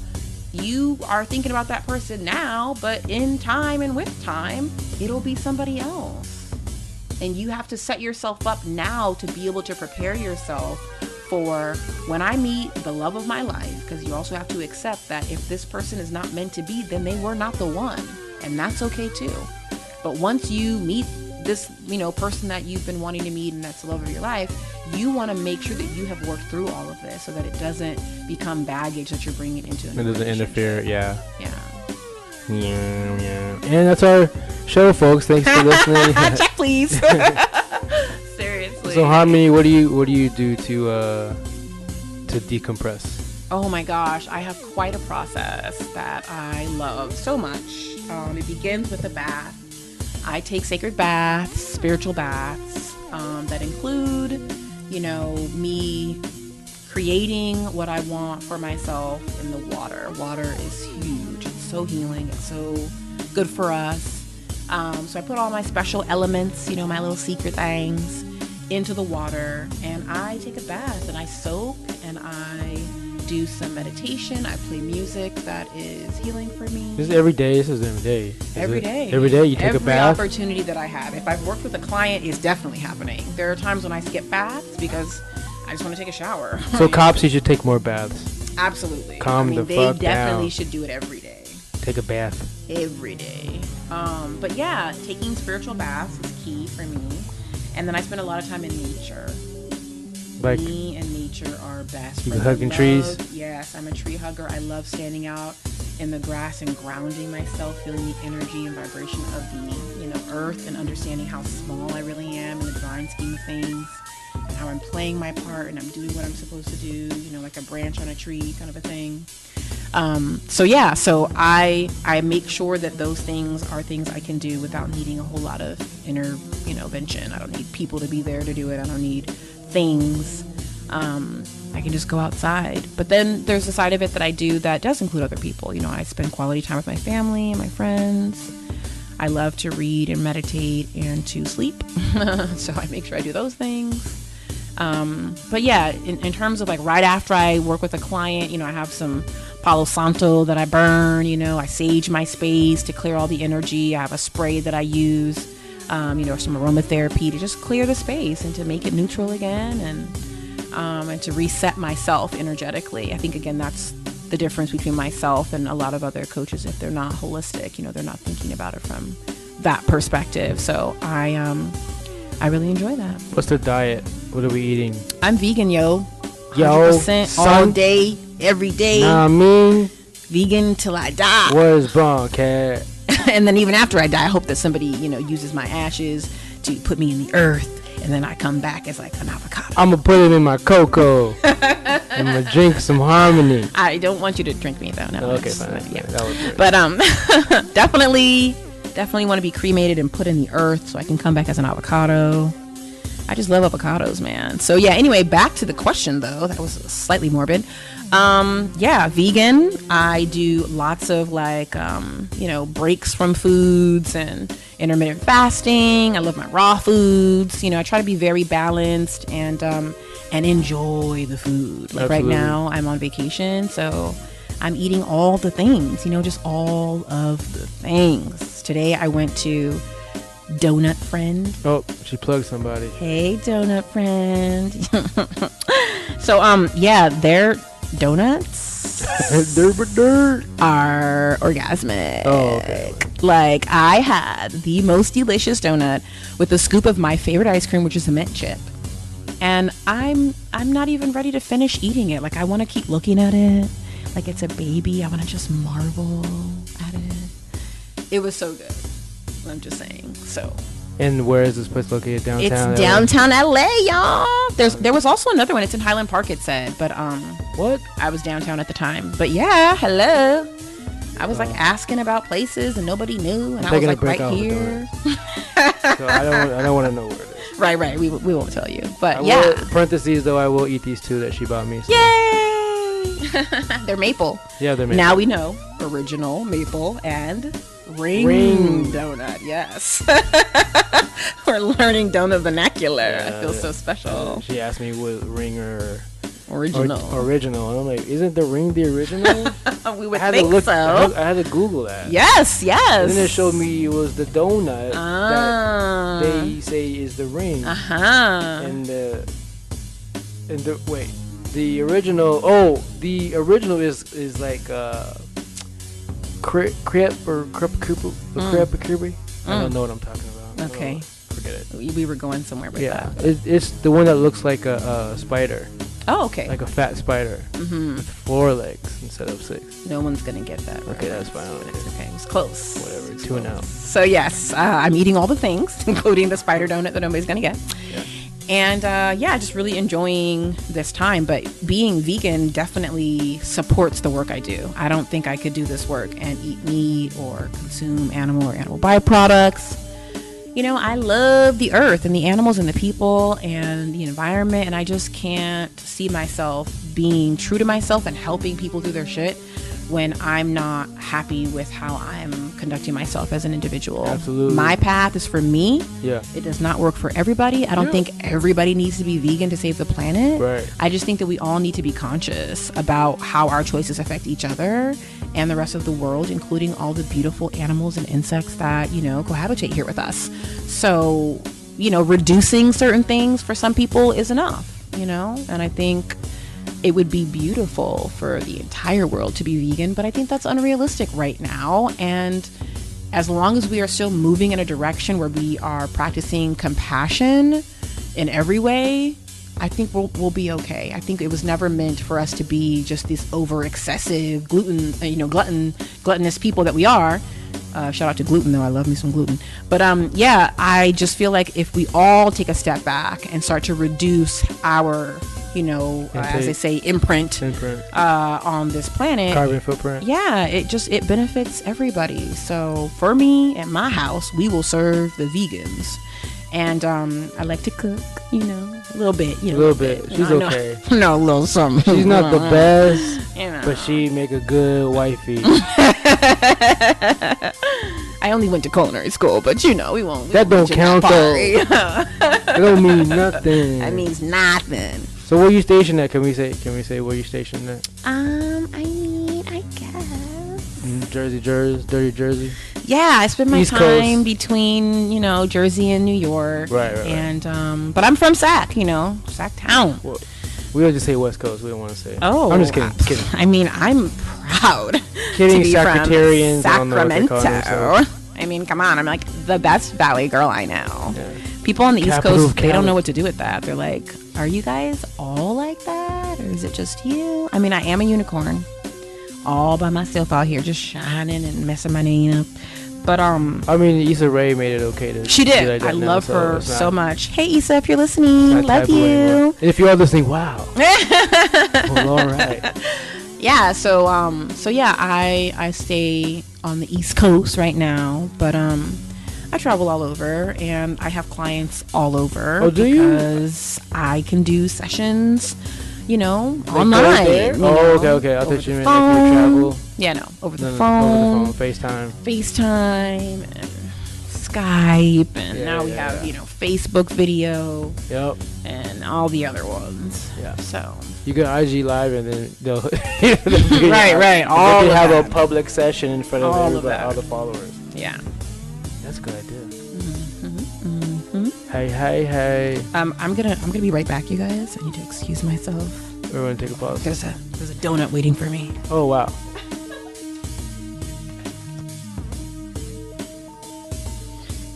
you are thinking about that person now, but in time and with time, it'll be somebody else. And you have to set yourself up now to be able to prepare yourself for when I meet the love of my life, because you also have to accept that if this person is not meant to be, then they were not the one. And that's okay too. But once you meet this, you know, person that you've been wanting to meet and that's the love of your life, you want to make sure that you have worked through all of this so that it doesn't become baggage that you're bringing into a It doesn't interfere, yeah. Yeah. Yeah. And that's our show, folks. Thanks for listening. Check, please. Seriously. So, Harmony, what do you do to decompress? Oh my gosh, I have quite a process that I love so much. It begins with a bath. I take sacred baths, spiritual baths, that include, you know, me creating what I want for myself in the water. Water is huge. It's so healing. It's so good for us. So I put all my special elements, you know, my little secret things into the water, and I take a bath and I soak and I do some meditation. I play music that is healing for me. This is every day. Every day. Every day you take a bath? Every opportunity that I have. If I've worked with a client, it's definitely happening. There are times when I skip baths because I just want to take a shower. So cops, you should take more baths. Absolutely. Calm the fuck down. They definitely should do it every day. Take a bath. Every day. But yeah, taking spiritual baths is key for me. And then I spend a lot of time in nature. Like, me and nature are best. You hugging trees? Yes, I'm a tree hugger. I love standing out in the grass and grounding myself, feeling the energy and vibration of the, you know, earth, and understanding how small I really am in the divine scheme of things, and how I'm playing my part and I'm doing what I'm supposed to do, you know, like a branch on a tree kind of a thing. So I make sure that those things are things I can do without needing a whole lot of intervention. I don't need people to be there to do it. I don't need things. I can just go outside. But then there's a side of it that I do that does include other people. You know, I spend quality time with my family and my friends. I love to read and meditate and to sleep. So I make sure I do those things. But yeah, in terms of like right after I work with a client, you know, I have some Palo Santo that I burn, you know, I sage my space to clear all the energy. I have a spray that I use, you know, some aromatherapy to just clear the space and to make it neutral again, and to reset myself energetically. I think, again, that's the difference between myself and a lot of other coaches. If they're not holistic, you know, they're not thinking about it from that perspective. So I really enjoy that. What's the diet? What are we eating? I'm vegan, yo. Yo, 100% son. all day, every day. Nah, I mean, vegan till I die. Where's Bron, cat? And then even after I die, I hope that somebody, you know, uses my ashes to put me in the earth, and then I come back as like an avocado. I'm gonna put it in my cocoa. I'm gonna drink some Harmony. I don't want you to drink me though. No. Okay, fine. Yeah. That was great. But definitely want to be cremated and put in the earth so I can come back as an avocado. I just love avocados, man. So yeah, anyway, back to the question though. That was slightly morbid. Yeah, vegan. I do lots of like, you know, breaks from foods and intermittent fasting. I love my raw foods. You know, I try to be very balanced and enjoy the food. Like Absolutely. right now I'm on vacation, so I'm eating all the things, you know, just all of the things. Today I went to Donut Friend. Oh, she plugged somebody. Hey, Donut Friend. So, yeah, their donuts are orgasmic. Oh, okay. Like, I had the most delicious donut with a scoop of my favorite ice cream, which is a mint chip. And I'm not even ready to finish eating it. Like, I want to keep looking at it like it's a baby. I want to just marvel at it. It was so good. I'm just saying. So. And where is this place located? Downtown? It's downtown LA, y'all. There was also another one. It's in Highland Park, it said. But what? I was downtown at the time. But yeah, hello. I was like asking about places and nobody knew, and I was like right here. So I don't want to know where it is. Right. We won't tell you. But parentheses though, I will eat these 2 that she bought me. So. Yay! They're maple. Yeah, they're maple. Now we know original maple and ring donut. Yes. We're learning donut vernacular. I feel so special. She asked me what ring or original. Original. And I'm like, isn't the ring the original? We would think so. I had to Google that. Yes. And then it showed me it was the donut that they say is the ring. And the original. Oh, the original is like crepe or crepe. I don't know what I'm talking about. Okay. Forget it. We were going somewhere with that. It's the one that looks like a spider. Oh, okay. Like a fat spider with 4 legs instead of 6. No one's gonna get that. Okay, that's fine. It's okay. It was close. Whatever. It's 2 now. So yes, I'm eating all the things, including the spider donut that nobody's gonna get. Yeah. And just really enjoying this time. But being vegan definitely supports the work I do. I don't think I could do this work and eat meat or consume animal or animal byproducts. You know, I love the earth and the animals and the people and the environment, and I just can't see myself being true to myself and helping people do their shit when I'm not happy with how I'm conducting myself as an individual. Absolutely. My path is for me. Yeah. It does not work for everybody. I don't think everybody needs to be vegan to save the planet. Right. I just think that we all need to be conscious about how our choices affect each other and the rest of the world, including all the beautiful animals and insects that, cohabitate here with us. So, reducing certain things for some people is enough, and I think it would be beautiful for the entire world to be vegan, but I think that's unrealistic right now. And as long as we are still moving in a direction where we are practicing compassion in every way, I think we'll be okay. I think it was never meant for us to be just these over excessive gluttonous people that we are. Shout out to gluten though. I love me some gluten. But I just feel like if we all take a step back and start to reduce our, as they say, imprint on this planet, carbon footprint. Yeah, it benefits everybody. So for me at my house, we will serve the vegans. And I like to cook, a little bit. A little bit. She's okay. No, a little something. She's not the best, but she make a good wifey. I only went to culinary school, but we won't. That don't count though. It don't mean nothing. That means nothing. So where you stationed at? Can we say where you stationed at? I guess. Dirty Jersey. Yeah, I spend my East time Coast. between, Jersey and New York. Right. And but I'm from Sac, Sac Town. Well, we don't just say West Coast. We don't want to say. Oh, I'm just kidding. I mean, I'm proud. Kidding, to be Secretarians. from Sacramento. I mean, come on. I'm like the best Valley girl I know. Yeah. People on the East Capital Coast, of they don't Cali. know what to do with that. They're like, are you guys all like that? Or is it just you? I mean, I am a unicorn. All by myself out here just shining and messing my name up. But I mean, Issa Rae made it okay to. she did. Like I love her it's not- so much. Hey, Issa, if you're listening, not love taboo you. anymore. And if you are listening, wow. Well, all right. Yeah. So yeah, I stay on the East Coast right now, but I travel all over and I have clients all over. Oh, do you? Because I can do sessions, online. Okay. I thought you meant like you travel. Yeah, no, over the Over phone, the phone, FaceTime, and Skype, and now we have Facebook video. Yep. And all the other ones. Yeah. So You go IG live and then they'll right. All All of have that. a public session in front of All of everybody, that. all the followers. Yeah. That's a good idea. Mm-hmm. Hey. I'm gonna be right back, you guys. I need to excuse myself. We're gonna take a pause. There's a donut waiting for me. Oh wow.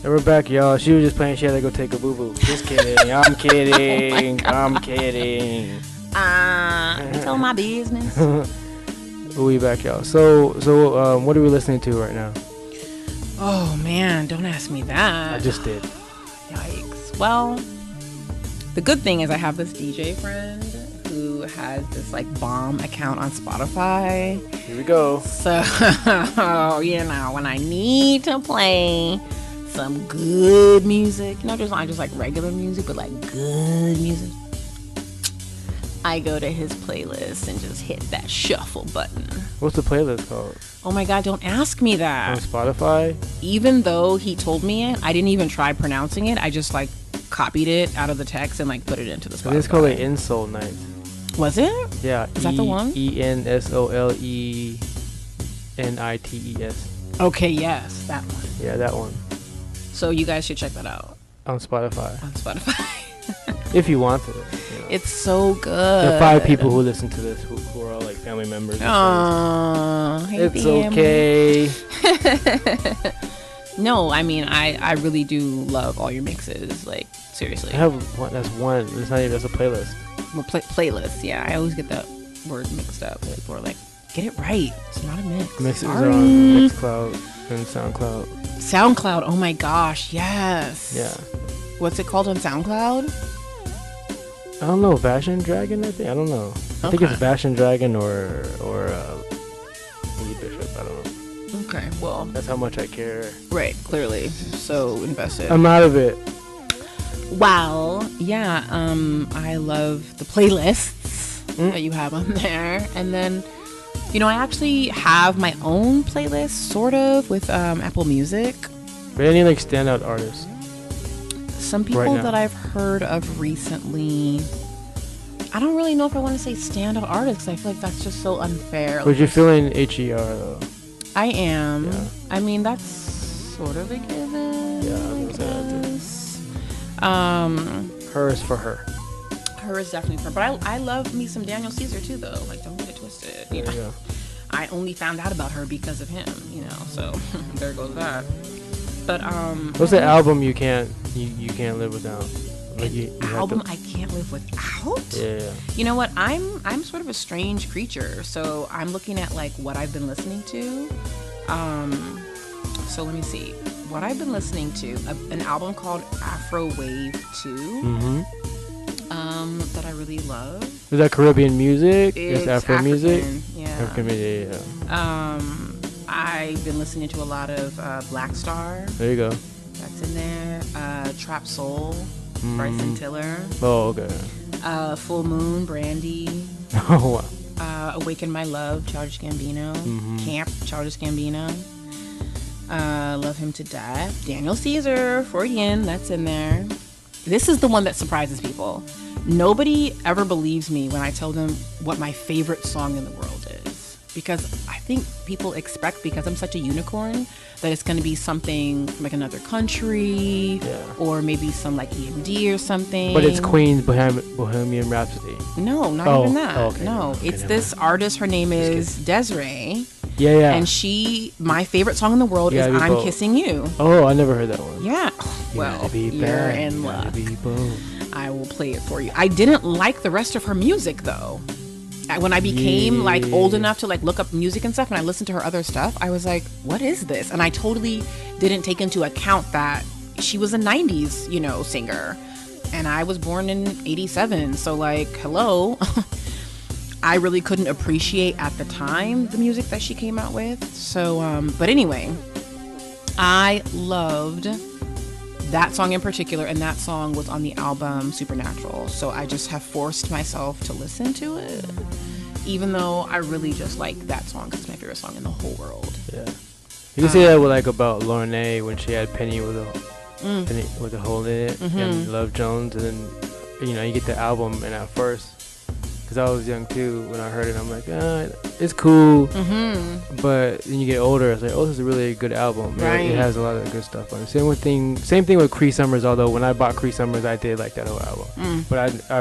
And we're back, y'all. She was just playing. She had to go take a boo boo. Just kidding. I'm kidding. I'm kidding. It's all my business. We back, y'all. So what are we listening to right now? Oh man, don't ask me that. I just did. Yikes. Well, the good thing is I have this DJ friend who has this like bomb account on Spotify. Here we go. So, you know, when I need to play some good music, not just like regular music, but like good music, I go to his playlist and just hit that shuffle button. What's the playlist called? Oh my God, don't ask me that. On Spotify? Even though he told me it, I didn't even try pronouncing it. I just like copied it out of the text and like put it into the Spotify. It's called like Insole Nights. Was it? Yeah. Is that the one? ENSOLENITES. Okay, yes, that one. Yeah, that one. So you guys should check that out. On Spotify. On Spotify. If you want to. You know. It's so good. There are 5 people who listen to this who are all like family members. Aww, hey, it's okay. No, I mean, I really do love all your mixes. Like, seriously. I have one. That's one. It's not even. That's a playlist. Well, playlist. Yeah, I always get that word mixed up. People are like, get it right. It's not a mix. Mixes Sorry. are on Mixcloud and SoundCloud. SoundCloud. Oh my gosh. Yes. Yeah. What's it called on SoundCloud? I don't know. Fashion Dragon. I think. I don't know. I think it's Fashion Dragon or leeBISHOP. I don't know. Okay. Well, that's how much I care. Right. Clearly. So invested. I'm out of it. Well, yeah. I love the playlists that you have on there, and then, you know, I actually have my own playlist, sort of, with Apple Music. But any like standout artists? Some people that I've heard of recently. I don't really know if I want to say standout artists, because I feel like that's just so unfair. But you're feeling HER though. I am. Yeah. I mean, that's sort of a given. Yeah, I was gonna say that too. Her is for her. Her is definitely for her. But I love me some Daniel Caesar too, though. Like, don't get it twisted. You know? Yeah. I only found out about her because of him. You know, so there goes that. But what's the album you can't live without? Like album I can't live without? Yeah. You know what? I'm sort of a strange creature. So I'm looking at like what I've been listening to. So let me see. What I've been listening to, an album called Afro Wave 2. That I really love. Is that Caribbean music? It's Afro African, music? Yeah. African music, yeah. I've been listening to a lot of Black Star. There you go. That's in there. Trap Soul, Bryson Tiller. Oh, okay. Full Moon, Brandy. Oh, wow. Awaken My Love, Childish Gambino. Camp, Childish Gambino. Love Him to Death. Daniel Caesar, Freudian, that's in there. This is the one that surprises people. Nobody ever believes me when I tell them what my favorite song in the world is. Because I think people expect, because I'm such a unicorn, that it's going to be something from like another country, or maybe some like EMD or something. But it's Queen's Bohemian Rhapsody. No, not even that. Oh, okay. No, it's this artist. Her name is Desiree. Yeah. And my favorite song in the world is I'm Kissing You. Oh, I never heard that one. Yeah. Well, you're in luck. I will play it for you. I didn't like the rest of her music, though. When I became like old enough to like look up music and stuff, and I listened to her other stuff, I was like, what is this? And I totally didn't take into account that she was a 90s, you know, singer. And I was born in 87. So like, hello. I really couldn't appreciate at the time the music that she came out with. So, but anyway, I loved that song in particular, and that song was on the album Supernatural. So I just have forced myself to listen to it, even though I really just like that song because it's my favorite song in the whole world. Yeah, you can say that with like about Lorne when she had Penny with a hole in it, and Love Jones, and then you know you get the album, and at first, because I was young too when I heard it, I'm like, it's cool, but then you get older, it's like, oh, this is a really good album. Right. It has a lot of good stuff on it. Same thing with Cree Summers, although when I bought Cree Summers, I did like that whole album. But I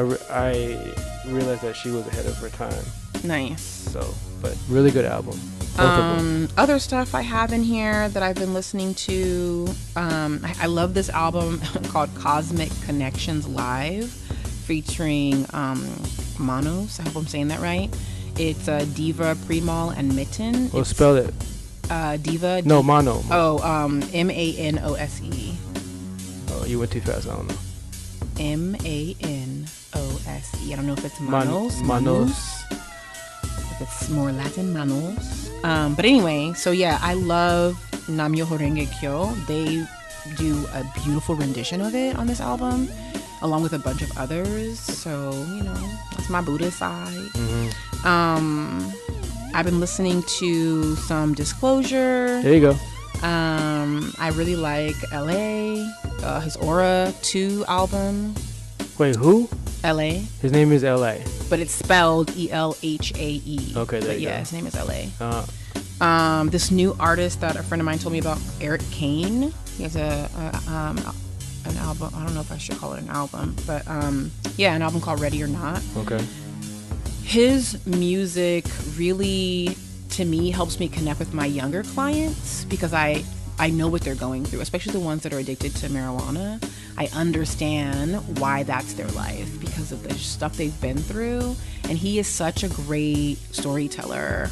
realized that she was ahead of her time. Nice. So, but really good album. Other stuff I have in here that I've been listening to, I love this album called Cosmic Connections Live, featuring Manos. I hope I'm saying that right. It's Diva, Primal, and Mitten. Well, spell it. Diva. No, Mano. Oh, MANOSE. Oh, you went too fast. I don't know. MANOSE. I don't know if it's Manos. Manos. If it's more Latin, Manos. But anyway, so yeah, I love Namyo Horenge Kyo. They do a beautiful rendition of it on this album, along with a bunch of others. So, you know, that's my Buddha side. I've been listening to some Disclosure. There you go. I really like LA, his Aura 2 album. Wait, who? LA. His name is LA. But it's spelled ELHAE. Okay, there you go. Yeah, his name is LA. This new artist that a friend of mine told me about, Eric Kane. He has an album. I don't know if I should call it an album, but yeah, an album called Ready or Not. Okay. His music really, to me, helps me connect with my younger clients because I know what they're going through, especially the ones that are addicted to marijuana. I understand why that's their life because of the stuff they've been through. And he is such a great storyteller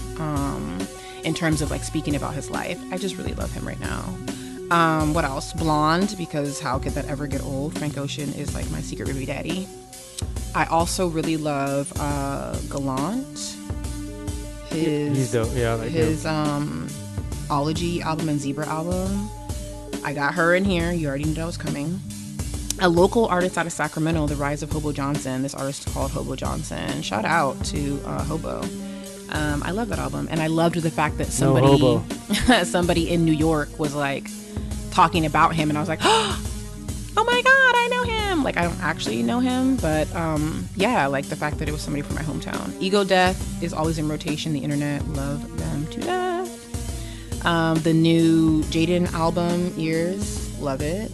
in terms of like speaking about his life. I just really love him right now. What else? Blonde, because how could that ever get old? Frank Ocean is like my secret baby daddy. I also really love Gallant. He's dope. Yeah, I like his him. Ology album and Zebra album. I got her in here. You already knew that was coming. A local artist out of Sacramento, The Rise of Hobo Johnson. This artist called Hobo Johnson. Shout out to Hobo. I love that album, and I loved the fact that somebody in New York was like talking about him, and I was like, oh my god, I know him. Like, I don't actually know him, but yeah, I like the fact that it was somebody from my hometown. Ego Death is always in rotation. The internet love them to death. The new Jaden album, Ears, love it.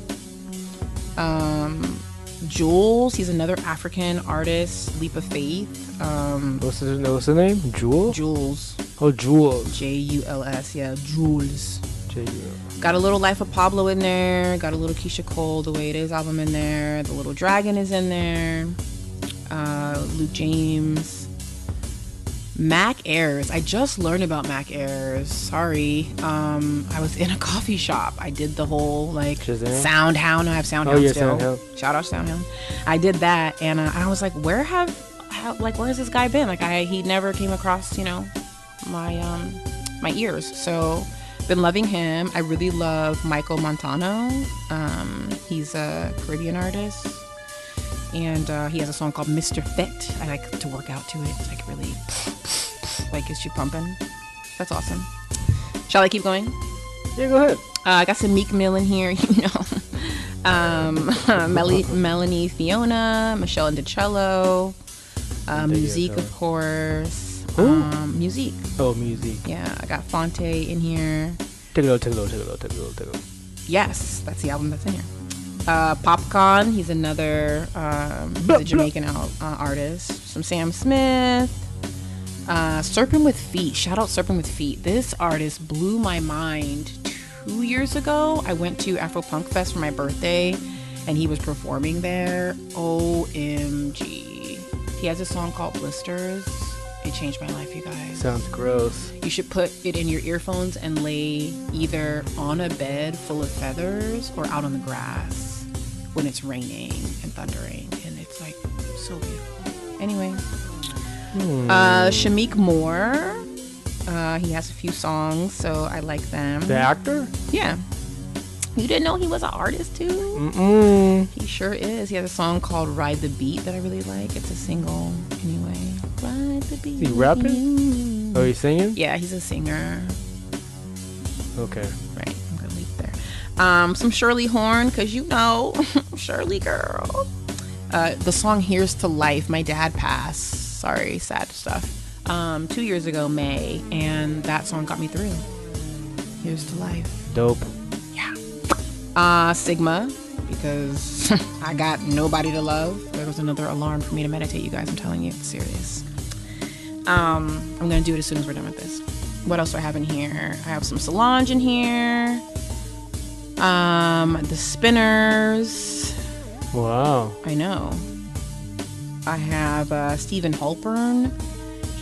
Jules, he's another African artist. Leap of Faith. What's the name? Jules. Oh, Jules. Juls. Yeah, Jules. J-U-L. Got a little Life of Pablo in there. Got a little Keisha Cole, The Way It Is album in there. The Little Dragon is in there. Luke James. Mac Ayres. I just learned about Mac Ayres. Sorry. I was in a coffee shop. I did the whole like Soundhound. I have Soundhound still. Soundhound. Shout out Soundhound. I did that, and I was like, where has this guy been? Like, he never came across, you know, my ears. So been loving him. I really love Michael Montano. He's a Caribbean artist, and he has a song called Mr. Fit. I like to work out to it. It's like really like gets you pumping. That's awesome. Shall I keep going? Yeah, go ahead. I got some Meek Mill in here, you know. Melanie Fiona, Michelle DiCello, Musique, of course. Musique. Oh, Musique. Yeah, I got Fonte in here. Take a look. Yes, that's the album that's in here. Popcorn, he's another he's a Jamaican artist. Some Sam Smith. Serpent with Feet. Shout out Serpent with Feet. This artist blew my mind 2 years ago. I went to Afro Punk Fest for my birthday, and he was performing there. OMG. He has a song called Blisters. It changed my life, you guys. Sounds gross. You should put it in your earphones and lay either on a bed full of feathers or out on the grass when it's raining and thundering, and it's like so beautiful. Anyway, Shamik Moore, he has a few songs, so I like them. The actor? Yeah. You didn't know he was an artist too? Mm-mm. He sure is. He has a song called Ride the Beat that I really like. It's a single anyway. Ride the beat. Is he rapping? Oh, he's singing? Yeah, he's a singer. Okay. Right, I'm gonna leave it there. Some Shirley Horn, cause you know, Shirley girl. The song Here's to Life. My dad passed. Sorry, sad stuff. 2 years ago, May, and that song got me through. Here's to Life. Dope. Yeah. Sigma, because I got nobody to love. There was another alarm for me to meditate, you guys. I'm telling you, it's serious. I'm gonna do it as soon as we're done with this. What else do I have in here? I have some Solange in here. The Spinners. Wow. I know. I have Stephen Halpern.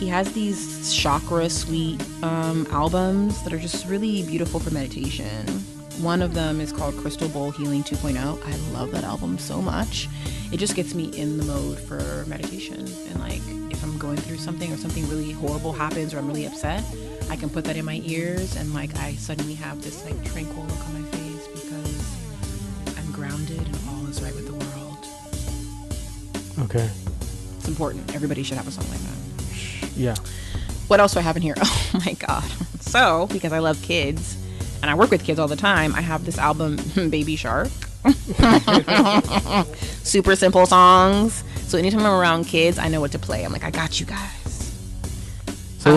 he has these chakra suite albums that are just really beautiful for meditation. One of them is called Crystal Bowl Healing 2.0. I love that album so much. It just gets me in the mode for meditation. And like, if I'm going through something or something really horrible happens or I'm really upset, I can put that in my ears and like I suddenly have this like tranquil look on my face because I'm grounded and all is right with the world. Okay. It's important. Everybody should have a song like that. Yeah. What else do I have in here? Oh my God. So, because I love kids and I work with kids all the time, I have this album, Baby Shark. Super simple songs. So anytime I'm around kids, I know what to play. I'm like, I got you guys. So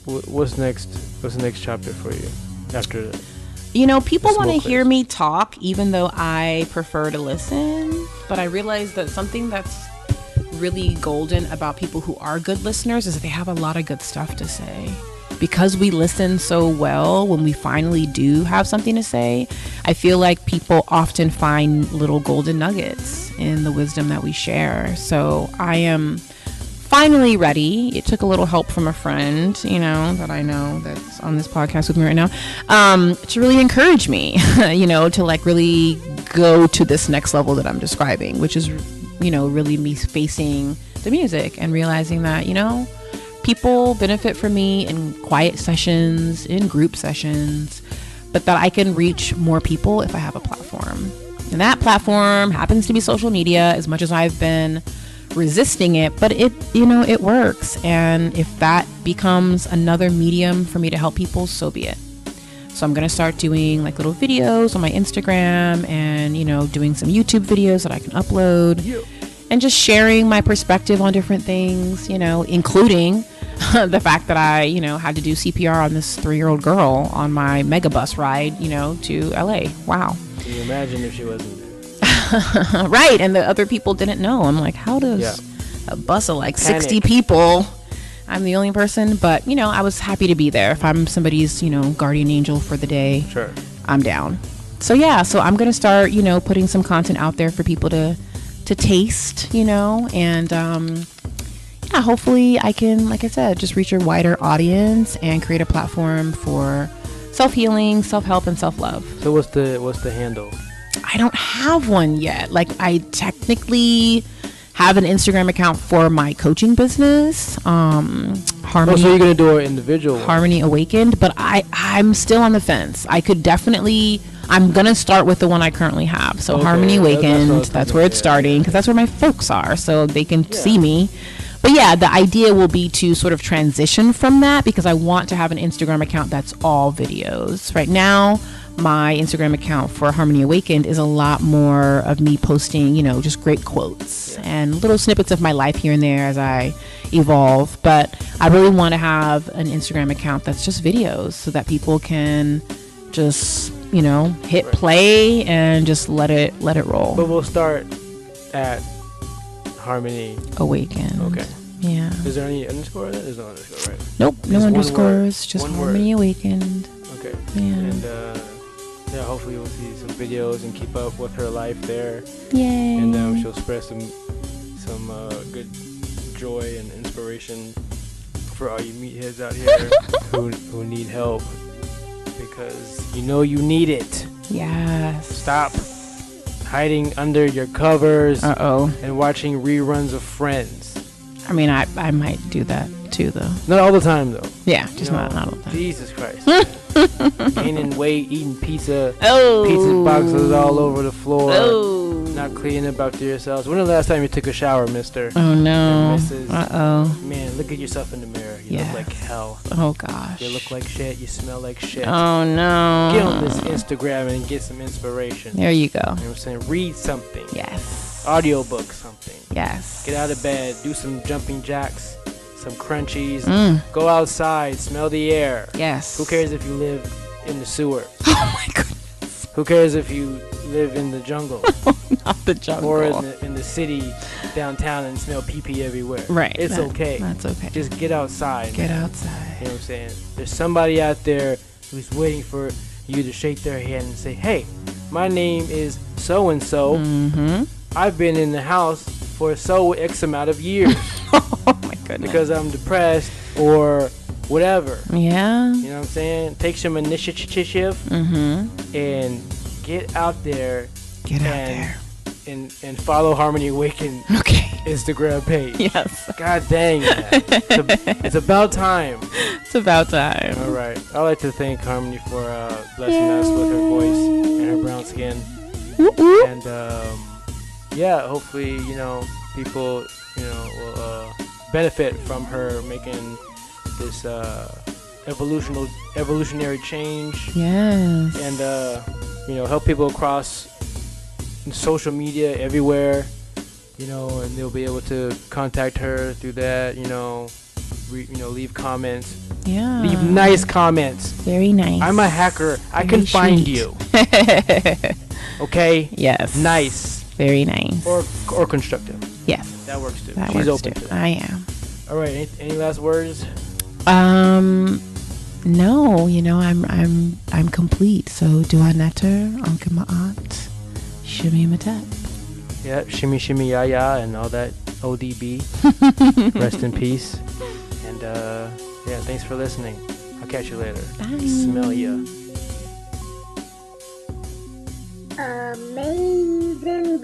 what's next? What's the next chapter for you after that? You know, people want to hear me talk, even though I prefer to listen. But I realize that something that's really golden about people who are good listeners is that they have a lot of good stuff to say. Because we listen so well, when we finally do have something to say, I feel like people often find little golden nuggets in the wisdom that we share. So I am finally ready. It took a little help from a friend, you know, that I know that's on this podcast with me right now, to really encourage me, you know, to like really go to this next level that I'm describing, which is, you know, really me facing the music and realizing that, you know, people benefit from me in quiet sessions, in group sessions, but that I can reach more people if I have a platform. And that platform happens to be social media, as much as I've been resisting it, but it, you know, it works. And if that becomes another medium for me to help people, so be it. So I'm going to start doing like little videos on my Instagram and, you know, doing some YouTube videos that I can upload and just sharing my perspective on different things, you know, including the fact that I, you know, had to do CPR on this 3-year-old girl on my mega bus ride, you know, to LA. Wow. Can you imagine if she wasn't there? Right. And the other people didn't know. I'm like, how does a bus of like 60 people, I'm the only person, but, you know, I was happy to be there. If I'm somebody's, you know, guardian angel for the day, sure, I'm down. So yeah, so I'm going to start, you know, putting some content out there for people to taste, you know, and yeah, hopefully I can, like I said, just reach a wider audience and create a platform for self-healing, self-help, and self-love. So what's the handle? I don't have one yet. Like, I technically have an Instagram account for my coaching business, Harmony. Oh, so you're gonna do an individual one. Harmony Awakened, but I'm still on the fence. I could definitely. I'm gonna start with the one I currently have. So okay, Harmony Awakened, that's where it's starting, because that's where my folks are, so they can see me. But yeah, the idea will be to sort of transition from that, because I want to have an Instagram account that's all videos. Right now, my Instagram account for Harmony Awakened is a lot more of me posting, you know, just great quotes and little snippets of my life here and there as I evolve. But I really want to have an Instagram account that's just videos, so that people can just, you know, hit play and just let it roll. But we'll start at Harmony Awakened. Okay. Yeah. Is there any underscore in it? There's no underscore, right? Nope, no underscores, just Harmony Awakened. Okay. Yeah. And yeah, hopefully we'll see some videos and keep up with her life there. Yay. And she'll spread some good joy and inspiration for all you meatheads out here who need help, because you know you need it. Yes. Stop hiding under your covers and watching reruns of Friends. I mean, I might do that too, though. Not all the time, though. Yeah, just not all the time. Jesus Christ. Gaining weight, eating pizza. Oh. Pizza boxes all over the floor. Oh. Not cleaning up after yourselves. When was the last time you took a shower, mister? Oh, no. Mrs.? Uh-oh. Man, look at yourself in the mirror. You look like hell. Oh, gosh. You look like shit. You smell like shit. Oh, no. Get on this Instagram and get some inspiration. There you go. You know what I'm saying? Read something. Yes. Audiobook something. Yes. Get out of bed. Do some jumping jacks. Some crunchies. Go outside. Smell the air. Yes. Who cares if you live in the sewer? Oh, my goodness. Who cares if you live in the jungle? Not the jungle. Or in the city downtown and smell pee-pee everywhere. Right. It's okay. That's okay. Just get outside. Get outside. You know what I'm saying? There's somebody out there who's waiting for you to shake their hand and say, hey, my name is so-and-so. Mm-hmm. I've been in the house for so X amount of years. Oh, my goodness. because I'm depressed or whatever. Yeah. You know what I'm saying? Take some initiative and get out there. Get out there. And follow Harmony Awaken Instagram page. Yes. God dang it. It's about time. It's about time. All right. I'd like to thank Harmony for blessing us with her voice and her brown skin. And hopefully, people, will benefit from her making this evolutionary change. Yes. And help people across social media everywhere, and they'll be able to contact her through that, leave comments. Yeah. Leave nice comments. Very nice. I'm a hacker. I can find you. Okay? Yes. Nice. Very nice. Or constructive. Yes. That works too. That She's works open too. to that. I am. All right. Any last words? No, I'm complete. So dua netter, Anke ma'at, shimmy matap. Yeah, shimmy shimmy ya ya and all that ODB. Rest in peace. And thanks for listening. I'll catch you later. Bye. Smell ya. Amazing